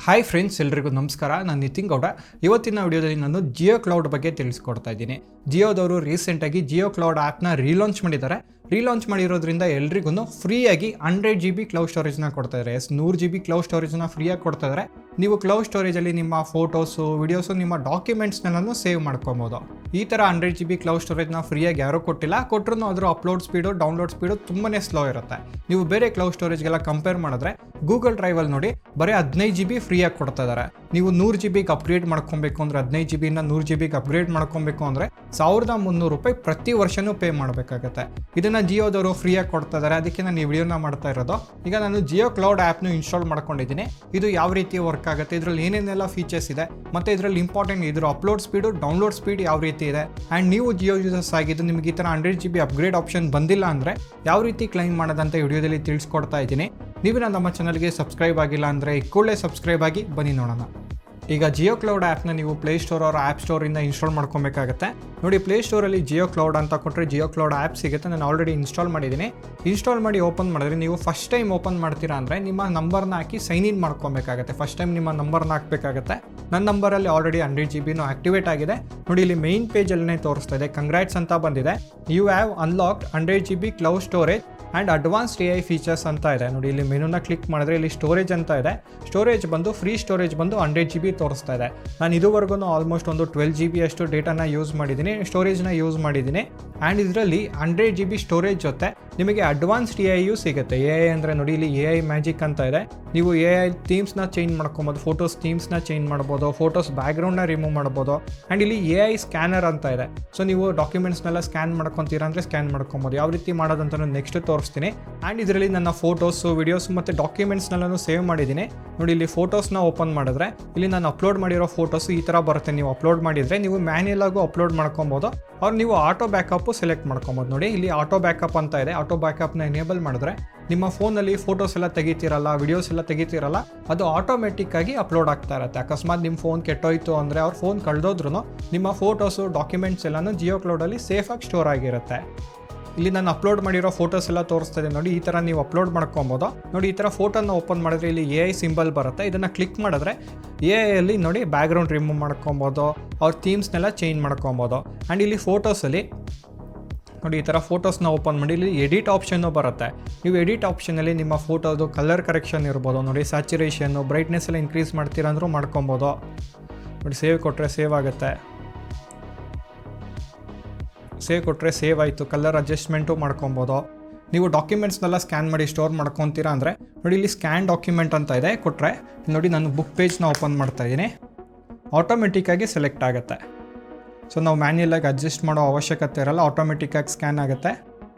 Hi friends, ಎಲ್ರಿಗೂ ನಮಸ್ಕಾರ. ನಾನು ನಿತಿನ್ ಗೌಡ. ಇವತ್ತಿನ ವಿಡಿಯೋದಲ್ಲಿ ನಾನು ಜಿಯೋ ಕ್ಲೌಡ್ ಬಗ್ಗೆ ತಿಳಿಸ್ಕೊಡ್ತಾ ಇದ್ದೀನಿ. ಜಿಯೋದವರು ರೀಸೆಂಟಾಗಿ ಜಿಯೋ ಕ್ಲೌಡ್ ಆ್ಯಪ್ನ ರೀಲಾಂಚ್ ಮಾಡಿದ್ದಾರೆ. ರೀಲಾಂಚ್ ಮಾಡಿರೋದ್ರಿಂದ ಎಲ್ರಿಗೂ ಫ್ರೀಯಾಗಿ 100 GB ಕ್ಲೌಡ್ ಸ್ಟೋರೇಜ್ನ ಕೊಡ್ತಾ ಇದ್ದಾರೆ. 100 GB ಕ್ಲೌಡ್ ಸ್ಟೋರೇಜ್ನ ಫ್ರೀಯಾಗಿ ಕೊಡ್ತಾ ಇದ್ದಾರೆ. ನೀವು ಕ್ಲೌಡ್ ಸ್ಟೋರೇಜಲ್ಲಿ ನಿಮ್ಮ ಫೋಟೋಸು, ವಿಡಿಯೋಸು, ನಿಮ್ಮ ಡಾಕ್ಯುಮೆಂಟ್ಸ್ನೆಲ್ಲನೂ ಸೇವ್ ಮಾಡ್ಕೊಬೋದು. ಈ ಥರ 100 GB ಕ್ಲೌಡ್ ಸ್ಟೋರೇಜ್ನ ಫ್ರೀಯಾಗಿ ಯಾರೂ ಕೊಟ್ಟಿಲ್ಲ. ಕೊಟ್ಟರು ಅದರ ಅಪ್ಲೋಡ್ ಸ್ಪೀಡು, ಡೌನ್ಲೋಡ್ ಸ್ಪೀಡು ತುಂಬಾ ಸ್ಲೋ ಇರುತ್ತೆ. ನೀವು ಬೇರೆ ಕ್ಲೌಡ್ ಸ್ಟೋರೇಜ್ಗೆಲ್ಲ ಕಂಪೇರ್ ಮಾಡಿದ್ರೆ ಗೂಗಲ್ ಡ್ರೈವಲ್ಲಿ ನೋಡಿ ಬರೀ 15 GB ಫ್ರೀಯಾಗಿ ಕೊಡ್ತಾ ಇದ್ದಾರೆ. ನೀವು 100 GBಗೆ ಅಪ್ಗ್ರೇಡ್ ಮಾಡ್ಕೊಬೇಕು ಅಂದರೆ 15 GBಯಿಂದ 100 GBಗೆ ಅಪ್ಗ್ರೇಡ್ ಮಾಡ್ಕೊಬೇಕು ಅಂದರೆ ₹1300 ಪ್ರತಿ ವರ್ಷನೂ ಪೇ ಮಾಡಬೇಕಾಗತ್ತೆ. ಇದನ್ನು ಜಿಯೋದವರು ಫ್ರೀಯಾಗಿ ಕೊಡ್ತಾ ಇದ್ದಾರೆ. ಅದಕ್ಕೆ ನಾನು ಈ ವಿಡಿಯೋನ ಮಾಡ್ತಾ ಇರೋದು. ಈಗ ನಾನು ಜಿಯೋ ಕ್ಲೌಡ್ ಆ್ಯಪ್ನು ಇನ್ಸ್ಟಾಲ್ ಮಾಡ್ಕೊಂಡಿದ್ದೀನಿ. ಇದು ಯಾವ ರೀತಿ ವರ್ಕ್ ಆಗುತ್ತೆ, ಇದರಲ್ಲಿ ಏನೇನೆಲ್ಲ ಫೀಚರ್ಸ್ ಇದೆ, ಮತ್ತು ಇದರಲ್ಲಿ ಇಂಪಾರ್ಟೆಂಟ್ ಇದರ ಅಪ್ಲೋಡ್ ಸ್ಪೀಡು, ಡೌನ್ಲೋಡ್ ಸ್ಪೀಡ್ ಯಾವ ರೀತಿ ಇದೆ, ಆ್ಯಂಡ್ ನೀವು ಜಿಯೋ ಯೂಸರ್ಸ್ ಆಗಿದ್ದು ನಿಮಗೆ ಈ ಥರ 100 GB ಅಪ್ಗ್ರೇಡ್ ಆಪ್ಷನ್ ಬಂದಿಲ್ಲ ಅಂದರೆ ಯಾವ ರೀತಿ ಕ್ಲೈಮ್ ಮಾಡೋದಂತ ವಿಡಿಯೋದಲ್ಲಿ ತಿಳಿಸ್ಕೊಡ್ತಾ ಇದ್ದೀನಿ. ನೀವು ನಮ್ಮ ಚಾನಲ್ಗೆ ಸಬ್ಸ್ಕ್ರೈಬ್ ಆಗಿಲ್ಲ ಅಂದರೆ ಕೂಡಲೇ ಸಬ್ಸ್ಕ್ರೈಬ್ ಆಗಿ ಬನ್ನಿ ನೋಡೋಣ. ಈಗ ಜಿಯೋ ಕ್ಲೌಡ್ ಆ್ಯಪ್ನ ನೀವು ಪ್ಲೇಸ್ಟೋರ್ ಅವರ ಆ್ಯಪ್ ಸ್ಟೋರಿಂದ ಇನ್ಸ್ಟಾಲ್ ಮಾಡ್ಕೊಬೇಕಾಗತ್ತೆ. ನೋಡಿ, ಪ್ಲೇಸ್ಟೋರಲ್ಲಿ ಜಿಯೋ ಕ್ಲೌಡ್ ಅಂತ ಕೊಟ್ಟರೆ ಜಿಯೋ ಕ್ಲೌಡ್ ಆ್ಯಪ್ ಸಿಗುತ್ತೆ. ನಾನು ಆಲ್ರೆಡಿ ಇನ್ಸ್ಟಾಲ್ ಮಾಡಿದ್ದೀನಿ. ಇನ್ಸ್ಟಾಲ್ ಮಾಡಿ ಓಪನ್ ಮಾಡಿದ್ರೆ ನೀವು ಫಸ್ಟ್ ಟೈಮ್ ಓಪನ್ ಮಾಡ್ತೀರಾ ಅಂದರೆ ನಿಮ್ಮ ನಂಬರ್ನ ಹಾಕಿ ಸೈನ್ ಇನ್ ಮಾಡ್ಕೊಬೇಕಾಗತ್ತೆ. ಫಸ್ಟ್ ಟೈಮ್ ನಿಮ್ಮ ನಂಬರ್ನ ಹಾಕಬೇಕಾಗತ್ತೆ. ನನ್ನ ನಂಬರಲ್ಲಿ ಆಲ್ರೆಡಿ 100 GB ಆಕ್ಟಿವೇಟ್ ಆಗಿದೆ. ನೋಡಿ, ಇಲ್ಲಿ ಮೈನ್ ಪೇಜಲ್ಲೇ ತೋರಿಸ್ತಾ ಇದೆ, ಕಂಗ್ರಾಟ್ಸ್ ಅಂತ ಬಂದಿದೆ. You have unlocked 100 GB cloud storage and advanced AI features ಅಂತ ಇದೆ. ನೋಡಿ, ಇಲ್ಲಿ ಮೆನುನ ಕ್ಲಿಕ್ ಮಾಡಿದ್ರೆ ಇಲ್ಲಿ ಸ್ಟೋರೇಜ್ ಅಂತ ಇದೆ. ಸ್ಟೋರೇಜ್ ಬಂದು ಫ್ರೀ ಸ್ಟೋರೇಜ್ ಬಂದು 100 GB ತೋರಿಸ್ತಾ ಇದೆ. ನಾನು ಇದುವರೆಗೂ ಆಲ್ಮೋಸ್ಟ್ ಒಂದು 12 GB ಅಷ್ಟು ಡೇಟಾನ ಯೂಸ್ ಮಾಡಿದ್ದೀನಿ, ಸ್ಟೋರೇಜ್ನ ಯೂಸ್ ಮಾಡಿದ್ದೀನಿ. ಆ್ಯಂಡ್ ಇದರಲ್ಲಿ 100 GB ಸ್ಟೋರೇಜ್ ಜೊತೆ ನಿಮಗೆ ಅಡ್ವಾನ್ಸ್ಡ್ AI ಸಿಗುತ್ತೆ. AI ಅಂದರೆ ನೋಡಿ, ಇಲ್ಲಿ AI ಮ್ಯಾಜಿಕ್ ಅಂತ ಇದೆ. ನೀವು AI ಥೀಮ್ಸ್ನ ಚೇಂಜ್ ಮಾಡ್ಕೊಬೋದು, ಫೋಟೋಸ್ ಥೀಮ್ಸ್ನ ಚೇಂಜ್ ಮಾಡ್ಬೋದು, ಫೋಟೋಸ್ ಬ್ಯಾಕ್ಗ್ರೌಂಡ್ನ ರಿಮೂವ್ ಮಾಡ್ಬೋದು. ಆ್ಯಂಡ್ ಇಲ್ಲಿ AI ಸ್ಕ್ಯಾನರ್ ಅಂತ ಇದೆ. ಸೊ ನೀವು ಡಾಕ್ಯುಮೆಂಟ್ಸ್ನೆಲ್ಲ ಸ್ಕ್ಯಾನ್ ಮಾಡ್ಕೊತೀರಾ ಅಂದರೆ ಸ್ಕ್ಯಾನ್ ಮಾಡ್ಕೊಬೋದು. ಯಾವ ರೀತಿ ಮಾಡೋದಂತ ನೆಕ್ಸ್ಟ್ ತೋರಿಸ್ತೀನಿ. ಆ್ಯಂಡ್ ಇದರಲ್ಲಿ ನನ್ನ ಫೋಟೋಸು, ವಿಡಿಯೋಸ್ ಮತ್ತು ಡಾಕ್ಯುಮೆಂಟ್ಸ್ನೆಲ್ಲನೂ ಸೇವ್ ಮಾಡಿದ್ದೀನಿ. ನೋಡಿ, ಇಲ್ಲಿ ಫೋಟೋಸ್ನ ಓಪನ್ ಮಾಡಿದ್ರೆ ಇಲ್ಲಿ ನಾನು ಅಪ್ಲೋಡ್ ಮಾಡಿರೋ ಫೋಟೋಸು ಈ ಥರ ಬರುತ್ತೆ. ನೀವು ಅಪ್ಲೋಡ್ ಮಾಡಿದರೆ ನೀವು ಮ್ಯಾನ್ಯಲ್ ಆಗು ಅಪ್ಲೋಡ್ ಮಾಡ್ಕೊಬೋದು, ಅವ್ರು ನೀವು ಆಟೋ ಬ್ಯಾಕಪ್ಪು ಸೆಲೆಕ್ಟ್ ಮಾಡ್ಕೊಬೋದು. ನೋಡಿ, ಇಲ್ಲಿ ಆಟೋ ಬ್ಯಾಕಪ್ ಅಂತ ಇದೆ. ಆಟೋ ಬ್ಯಾಕಪ್ನ ಎನೇಬಲ್ ಮಾಡಿದ್ರೆ ನಿಮ್ಮ ಫೋನಲ್ಲಿ ಫೋಟೋಸ್ ಎಲ್ಲ ತೆಗಿತೀರಲ್ಲ, ವಿಡಿಯೋಸ್ ಎಲ್ಲ ತೆಗಿತೀರಲ್ಲ, ಅದು ಆಟೋಮೆಟಿಕ್ಕಾಗಿ ಅಪ್ಲೋಡ್ ಆಗ್ತಾ ಇರುತ್ತೆ. ಅಕಸ್ಮಾತ್ ನಿಮ್ಮ ಫೋನ್ ಕೆಟ್ಟೋಯ್ತು ಅಂದರೆ ಅವ್ರ ಫೋನ್ ಕಳೆದೋದ್ರೂ ನಿಮ್ಮ ಫೋಟೋಸು, ಡಾಕ್ಯುಮೆಂಟ್ಸ್ ಎಲ್ಲನೂ ಜಿಯೋ ಕ್ಲೌಡಲ್ಲಿ ಸೇಫಾಗಿ ಸ್ಟೋರ್ ಆಗಿರುತ್ತೆ. ಇಲ್ಲಿ ನಾನು ಅಪ್ಲೋಡ್ ಮಾಡಿರೋ ಫೋಟೋಸ್ ಎಲ್ಲ ತೋರಿಸ್ತಾ ಇದೆ. ನೋಡಿ, ಈ ಥರ ನೀವು ಅಪ್ಲೋಡ್ ಮಾಡ್ಕೊಬೋದು. ನೋಡಿ, ಈ ಥರ ಫೋಟೋನ ಓಪನ್ ಮಾಡಿದ್ರೆ ಇಲ್ಲಿ AI ಸಿಂಬಲ್ ಬರುತ್ತೆ. ಇದನ್ನು ಕ್ಲಿಕ್ ಮಾಡಿದ್ರೆ AI ನೋಡಿ ಬ್ಯಾಕ್ಗ್ರೌಂಡ್ ರಿಮೂವ್ ಮಾಡ್ಕೊಬೋದು, ಅವ್ರ ಥೀಮ್ಸ್ನೆಲ್ಲ ಚೇಂಜ್ ಮಾಡ್ಕೊಬೋದು. ಆ್ಯಂಡ್ ಇಲ್ಲಿ ಫೋಟೋಸಲ್ಲಿ ನೋಡಿ, ಈ ಥರ ಫೋಟೋಸ್ನ ಓಪನ್ ಮಾಡಿ ಇಲ್ಲಿ ಎಡಿಟ್ ಆಪ್ಷನ್ನು ಬರುತ್ತೆ. ನೀವು ಎಡಿಟ್ ಆಪ್ಷನಲ್ಲಿ ನಿಮ್ಮ ಫೋಟೋದು ಕಲರ್ ಕರೆಕ್ಷನ್ ಇರ್ಬೋದು. ನೋಡಿ, ಸ್ಯಾಚುರೇಷನ್ನು, ಬ್ರೈಟ್ನೆಸ್ ಎಲ್ಲ ಇನ್ಕ್ರೀಸ್ ಮಾಡ್ತೀರಾ ಅಂದರೂ ಮಾಡ್ಕೊಬೋದು. ನೋಡಿ, ಸೇವ್ ಕೊಟ್ಟರೆ ಸೇವ್ ಆಗುತ್ತೆ. ಸೇವ್ ಕೊಟ್ಟರೆ ಸೇವ್ ಆಯಿತು. ಕಲರ್ ಅಡ್ಜಸ್ಟ್ಮೆಂಟು ಮಾಡ್ಕೊಬೋದು. ನೀವು ಡಾಕ್ಯುಮೆಂಟ್ಸ್ನೆಲ್ಲ ಸ್ಕ್ಯಾನ್ ಮಾಡಿ ಸ್ಟೋರ್ ಮಾಡ್ಕೊತೀರಾ ಅಂದರೆ ನೋಡಿ, ಇಲ್ಲಿ ಸ್ಕ್ಯಾನ್ ಡಾಕ್ಯುಮೆಂಟ್ ಅಂತ ಇದೆ. ಕೊಟ್ಟರೆ ನೋಡಿ, ನಾನು ಬುಕ್ ಪೇಜ್ನ ಓಪನ್ ಮಾಡ್ತಾಯಿದ್ದೀನಿ. ಆಟೋಮೆಟಿಕ್ಕಾಗಿ ಸೆಲೆಕ್ಟ್ ಆಗುತ್ತೆ. ಸೊ ನಾವು ಮ್ಯಾನ್ಯಲಾಗಿ ಅಡ್ಜಸ್ಟ್ ಮಾಡೋ ಅವಶ್ಯಕತೆ ಇರಲ್ಲ, ಆಟೋಮೆಟಿಕ್ಕಾಗಿ ಸ್ಕ್ಯಾನ್ ಆಗುತ್ತೆ.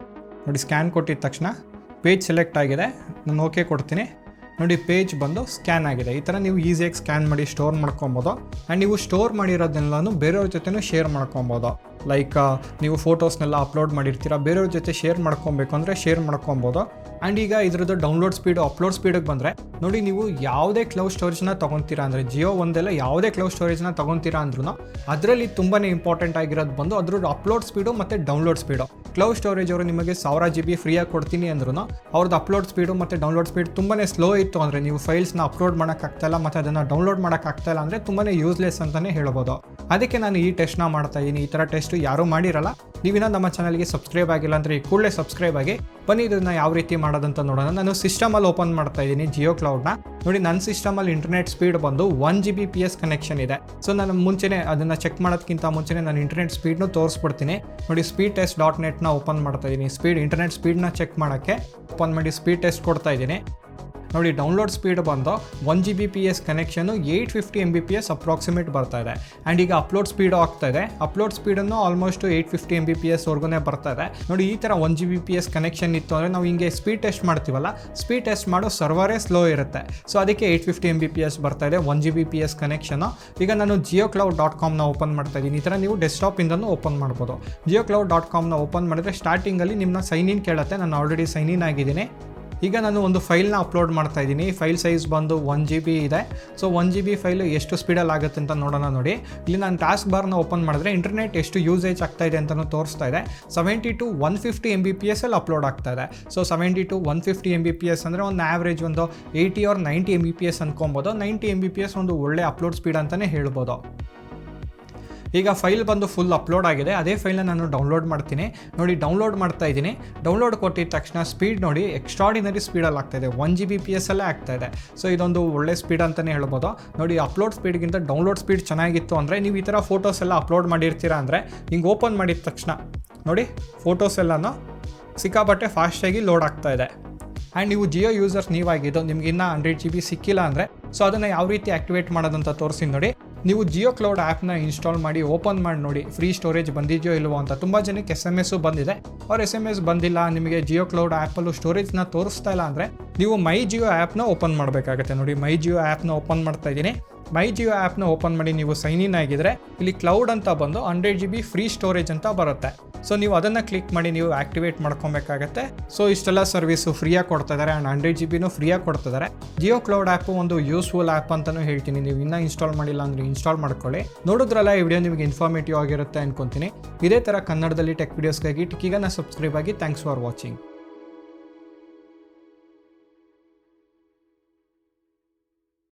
ನೋಡಿ, ಸ್ಕ್ಯಾನ್ ಕೊಟ್ಟಿದ ತಕ್ಷಣ ಪೇಜ್ ಸೆಲೆಕ್ಟ್ ಆಗಿದೆ. ನಾನು ಓಕೆ ಕೊಡ್ತೀನಿ. ನೋಡಿ, ಪೇಜ್ ಬಂದು ಸ್ಕ್ಯಾನ್ ಆಗಿದೆ. ಈ ಥರ ನೀವು ಈಸಿಯಾಗಿ ಸ್ಕ್ಯಾನ್ ಮಾಡಿ ಸ್ಟೋರ್ ಮಾಡ್ಕೊಬೋದು. ಆ್ಯಂಡ್ ನೀವು ಸ್ಟೋರ್ ಮಾಡಿರೋದನ್ನೆಲ್ಲನೂ ಬೇರೆಯವ್ರ ಜೊತೆನೂ ಶೇರ್ ಮಾಡ್ಕೊಬೋದು. ಲೈಕ್ ನೀವು ಫೋಟೋಸ್ನೆಲ್ಲ ಅಪ್ಲೋಡ್ ಮಾಡಿರ್ತೀರ, ಬೇರೆಯವ್ರ ಜೊತೆ ಶೇರ್ ಮಾಡ್ಕೊಬೇಕು ಅಂದರೆ ಶೇರ್ ಮಾಡ್ಕೊಬೋದು. ಆ್ಯಂಡ್ ಈಗ ಇದ್ರದ್ದು ಡೌನ್ಲೋಡ್ ಸ್ಪೀಡು, ಅಪ್ಲೋಡ್ ಸ್ಪೀಡಿಗೆ ಬಂದರೆ ನೋಡಿ, ನೀವು ಯಾವುದೇ ಕ್ಲೌಡ್ ಸ್ಟೋರೇಜ್ನ ತೊಗೊತೀರಾ ಅಂದರೆ ಜಿಯೋ ಒಂದೆಲ್ಲ ಯಾವುದೇ ಕ್ಲೌಡ್ ಸ್ಟೋರೇಜ್ನ ತೊಗೊತೀರಾ ಅಂದ್ರೂ ಅದರಲ್ಲಿ ತುಂಬಾ ಇಂಪಾರ್ಟೆಂಟ್ ಆಗಿರೋದು ಬಂದು ಅದ್ರದ್ದು ಅಪ್ಲೋಡ್ ಸ್ಪೀಡು ಮತ್ತು ಡೌನ್ಲೋಡ್ ಸ್ಪೀಡು. ಕ್ಲೌಡ್ ಸ್ಟೋರೇಜ್ ಅವರು ನಿಮಗೆ 1000 GB ಫ್ರೀಯಾಗಿ ಕೊಡ್ತೀನಿ ಅಂದ್ರೂ ಅವ್ರದ್ದು ಅಪ್ಲೋಡ್ ಸ್ಪೀಡು ಮತ್ತು ಡೌನ್ಲೋಡ್ ಸ್ಪೀಡ್ ತುಂಬಾ ಸ್ಲೋ ಇತ್ತು ಅಂದರೆ ನೀವು ಫೈಲ್ಸ್ನ ಅಪ್ಲೋಡ್ ಮಾಡೋಕ್ಕಾಗ್ತಾಯಿಲ್ಲ ಮತ್ತು ಅದನ್ನು ಡೌನ್ಲೋಡ್ ಮಾಡೋಕ್ಕಾಗ್ತಾಯಿಲ್ಲ ಅಂದರೆ ತುಂಬಾ ಯೂಸ್ಲೆಸ್ ಅಂತಲೇ ಹೇಳ್ಬೋದು. ಅದಕ್ಕೆ ನಾನು ಈ ಟೆಸ್ಟ್ನ ಮಾಡ್ತಾಯಿದ್ದೀನಿ. ಈ ಥರ ಟೆಸ್ಟು ಯಾರೂ ಮಾಡಿರಲ್ಲ. ನೀವಿನ್ನ ನಮ್ಮ ಚಾನಲ್ಗೆ ಸಬ್ಸ್ಕ್ರೈಬ್ ಆಗಿಲ್ಲ ಅಂದರೆ ಈ ಕೂಡಲೇ ಸಬ್ಸ್ಕ್ರೈಬ್ ಆಗಿ ಬನ್ನಿ. ಇದನ್ನು ಯಾವ ರೀತಿ ಮಾಡೋದಂತ ನೋಡೋಣ. ನಾನು ಸಿಸ್ಟಮಲ್ಲಿ ಓಪನ್ ಮಾಡ್ತಾ ಇದ್ದೀನಿ ಜಿಯೋ ಕ್ಲೌಡ್ನ. ನೋಡಿ, ನನ್ನ ಸಿಸ್ಟಮಲ್ಲಿ ಇಂಟರ್ನೆಟ್ ಸ್ಪೀಡ್ ಬಂದು 1 Gbps ಕನೆಕ್ಷನ್ ಇದೆ. ಸೊ ನಾನು ಮುಂಚೆನೇ ಅದನ್ನು ಚೆಕ್ ಮಾಡೋದಕ್ಕಿಂತ ಮುಂಚೆನೇ ನಾನು ಇಂಟರ್ನೆಟ್ ಸ್ಪೀಡ್ನು ತೋರಿಸ್ಬಿಡ್ತೀನಿ. ನೋಡಿ, speedtest.netನ ಓಪನ್ ಮಾಡ್ತಾ ಇದ್ದೀನಿ. ಇಂಟರ್ನೆಟ್ ಸ್ಪೀಡ್ನ ಚೆಕ್ ಮಾಡೋಕ್ಕೆ ಓಪನ್ ಮಾಡಿ ಸ್ಪೀಡ್ ಟೆಸ್ಟ್ ಕೊಡ್ತಾ ಇದ್ದೀನಿ. ನೋಡಿ, ಡೌನ್ಲೋಡ್ ಸ್ಪೀಡ್ ಬಂದು 1 Gbps ಕನೆಕ್ಷನು 850 Mbps ಅಪ್ರಾಕ್ಸಿಮೇಟ್ ಬರ್ತಾ ಇದೆ. ಆ್ಯಂಡ್ ಈಗ ಅಪ್ಲೋಡ್ ಸ್ಪೀಡು ಆಗ್ತಾ ಇದೆ. ಅಪ್ಲೋಡ್ ಸ್ಪೀಡನ್ನು ಆಲ್ಮೋಸ್ಟ್ 850 Mbps ವರ್ಗೂ ಬರ್ತಾ ಇದೆ. ನೋಡಿ, ಈ ಥರ 1 Gbps ಕನೆಕ್ಷನ್ ಇತ್ತು ಅಂದರೆ ನಾವು ಹಿಂಗೆ ಸ್ಪೀಡ್ ಟೆಸ್ಟ್ ಮಾಡ್ತೀವಲ್ಲ, ಸ್ಪೀಡ್ ಟೆಸ್ಟ್ ಮಾಡೋ ಸರ್ವರೇ ಸ್ಲೋ ಇರುತ್ತೆ. ಸೊ ಅದಕ್ಕೆ 850 Mbps ಬರ್ತಾ ಇದೆ, 1 Gbps ಕನೆಕ್ಷನು. ಈಗ ನಾನು jiocloud.comನ ಓಪನ್ ಮಾಡ್ತಾ ಇದ್ದೀನಿ. ಈ ಥರ ನೀವು ಡೆಸ್ಕ್ಟಾಪಿಂದನೂ ಓಪನ್ ಮಾಡ್ಬೋದು. jiocloud.comನ ಓಪನ್ ಮಾಡಿದ್ರೆ ಸ್ಟಾರ್ಟಿಂಗಲ್ಲಿ ನಿಮ್ಮನ್ನ ಸೈನ್ ಇನ್ ಕೇಳುತ್ತೆ. ನಾನು ಆಲ್ರೆಡಿ ಸೈನ್ ಇನ್ ಆಗಿದ್ದೀನಿ. ಈಗ ನಾನು ಒಂದು ಫೈಲ್ನ ಅಪ್ಲೋಡ್ ಮಾಡ್ತಾ ಇದ್ದೀನಿ. ಫೈಲ್ ಸೈಜ್ ಬಂದು 1 GB ಇದೆ. ಸೊ 1 GB ಫೈಲು ಎಷ್ಟು ಸ್ಪೀಡಲ್ಲಿ ಆಗುತ್ತೆ ಅಂತ ನೋಡೋಣ ನೋಡಿ. ಇಲ್ಲಿ ನಾನು ಟಾಸ್ಕ್ ಬಾರ್ನ ಓಪನ್ ಮಾಡಿದ್ರೆ ಇಂಟರ್ನೆಟ್ ಎಷ್ಟು ಯೂಸೇಜ್ ಆಗ್ತಾ ಇದೆ ಅಂತಲೂ ತೋರಿಸ್ತಾ ಇದೆ. 70 to 150 Mbps ಅಲ್ಲಿ ಅಪ್ಲೋಡ್ ಆಗ್ತಾ ಇದೆ. ಸೊ 70 to 150 Mbps ಅಂದರೆ ಒಂದು ಆ್ಯಾವ್ರೇಜ್ ಒಂದು 80 or 90 Mbps ಅನ್ಕೊಬೋದು. 90 Mbps ಒಂದು ಒಳ್ಳೆ ಅಪ್ಲೋಡ್ ಸ್ಪೀಡ್ ಅಂತಲೇ ಹೇಳ್ಬೋದು. ಈಗ ಫೈಲ್ ಬಂದು ಫುಲ್ ಅಪ್ಲೋಡ್ ಆಗಿದೆ. ಅದೇ ಫೈಲ್ನ ನಾನು ಡೌನ್ಲೋಡ್ ಮಾಡ್ತೀನಿ ನೋಡಿ. ಡೌನ್ಲೋಡ್ ಮಾಡ್ತಾ ಇದ್ದೀನಿ. ಡೌನ್ಲೋಡ್ ಕೊಟ್ಟಿದ ತಕ್ಷಣ ಸ್ಪೀಡ್ ನೋಡಿ ಎಕ್ಸ್ಟ್ರಾಡಿನರಿ ಸ್ಪೀಡಲ್ಲಿ ಆಗ್ತಾಯಿದೆ. 1 Gbps ಅಲ್ಲೇ ಆಗ್ತಾಯಿದೆ. ಸೊ ಇದೊಂದು ಒಳ್ಳೆ ಸ್ಪೀಡ್ ಅಂತಲೇ ಹೇಳ್ಬೋದು ನೋಡಿ. ಅಪ್ಲೋಡ್ ಸ್ಪೀಡ್ಗಿಂತ ಡೌನ್ಲೋಡ್ ಸ್ಪೀಡ್ ಚೆನ್ನಾಗಿತ್ತು ಅಂದರೆ ನೀವು ಈ ಥರ ಫೋಟೋಸ್ ಎಲ್ಲ ಅಪ್ಲೋಡ್ ಮಾಡಿರ್ತೀರಾ ಅಂದರೆ ಹಿಂಗೆ ಓಪನ್ ಮಾಡಿದ ತಕ್ಷಣ ನೋಡಿ ಫೋಟೋಸ್ ಎಲ್ಲನೂ ಸಿಕ್ಕಾಪಟ್ಟೆ ಫಾಸ್ಟಾಗಿ ಲೋಡ್ ಆಗ್ತಾ ಇದೆ. ಆ್ಯಂಡ್ ನೀವು ಜಿಯೋ ಯೂಸರ್ಸ್ ನೀವಾಗಿದ್ದು ನಿಮ್ಗೆ ಇನ್ನೂ 100 GB ಸಿಕ್ಕಿಲ್ಲ ಅಂದರೆ ಸೊ ಅದನ್ನು ಯಾವ ರೀತಿ ಆ್ಯಕ್ಟಿವೇಟ್ ಮಾಡೋದಂತ ತೋರಿಸ್ತೀನಿ ನೋಡಿ. ನೀವು ಜಿಯೋ ಕ್ಲೌಡ್ ಆ್ಯಪ್ನ ಇನ್ಸ್ಟಾಲ್ ಮಾಡಿ ಓಪನ್ ಮಾಡಿ ನೋಡಿ ಫ್ರೀ ಸ್ಟೋರೇಜ್ ಬಂದಿದೆಯೋ ಇಲ್ವೋ ಅಂತ. ತುಂಬ ಜನಕ್ಕೆ SMS ಬಂದಿದೆ. ಅವ್ರ SMS ಬಂದಿಲ್ಲ, ನಿಮಗೆ ಜಿಯೋ ಕ್ಲೌಡ್ ಆ್ಯಪಲ್ಲೂ ಸ್ಟೋರೇಜ್ನ ತೋರಿಸ್ತಾ ಇಲ್ಲ ಅಂದರೆ ನೀವು ಮೈ ಜಿಯೋ ಆ್ಯಪ್ನ ಓಪನ್ ಮಾಡಬೇಕಾಗತ್ತೆ ನೋಡಿ. ಮೈ ಜಿಯೋ ಆ್ಯಪ್ನ ಓಪನ್ ಮಾಡ್ತಾ ಇದ್ದೀನಿ. ಮೈ ಜಿಯೋ ಆ್ಯಪ್ನ ಓಪನ್ ಮಾಡಿ ನೀವು ಸೈನ್ ಇನ್ ಆಗಿದ್ರೆ ಇಲ್ಲಿ ಕ್ಲೌಡ್ ಅಂತ ಬಂದು 100 GB ಫ್ರೀ ಸ್ಟೋರೇಜ್ ಅಂತ ಬರುತ್ತೆ. ಸೊ ನೀವು ಅದನ್ನು ಕ್ಲಿಕ್ ಮಾಡಿ ನೀವು ಆ್ಯಕ್ಟಿವೇಟ್ ಮಾಡ್ಕೊಬೇಕಾಗತ್ತೆ. ಸೊ ಇಷ್ಟೆಲ್ಲ ಸರ್ವಿಸು ಫ್ರೀಯಾಗಿ ಕೊಡ್ತಾ ಇದ್ದಾರೆ ಆ್ಯಂಡ್ 100 GB ಫ್ರೀಯಾಗಿ ಕೊಡ್ತಿದ್ದಾರೆ. ಜಿಯೋ ಕ್ಲೌಡ್ ಆ್ಯಪು ಒಂದು ಯೂಸ್ಫುಲ್ ಆ್ಯಪ್ ಅಂತಲೂ ಹೇಳ್ತೀನಿ. ನೀವು ಇನ್ನೂ ಇನ್ಸ್ಟಾಲ್ ಮಾಡಿಲ್ಲ ಅಂದರೆ ಇನ್ಸ್ಟಾಲ್ ಮಾಡ್ಕೊಳ್ಳಿ. ನೋಡಿದ್ರಲ್ಲ ಈ ವಿಡಿಯೋ ನಿಮಗೆ ಇನ್ಫಾರ್ಮೇಟಿವ್ ಆಗಿರುತ್ತೆ ಅನ್ಕೊತೀನಿ. ಇದೇ ಥರ ಕನ್ನಡದಲ್ಲಿ ಟೆಕ್ ವೀಡಿಯೋಸ್ಗಾಗಿ ಟಿಕ್ಕಿಗನ್ನ ಸಬ್ಸ್ಕ್ರೈಬ್ ಆಗಿ. Thanks for watching.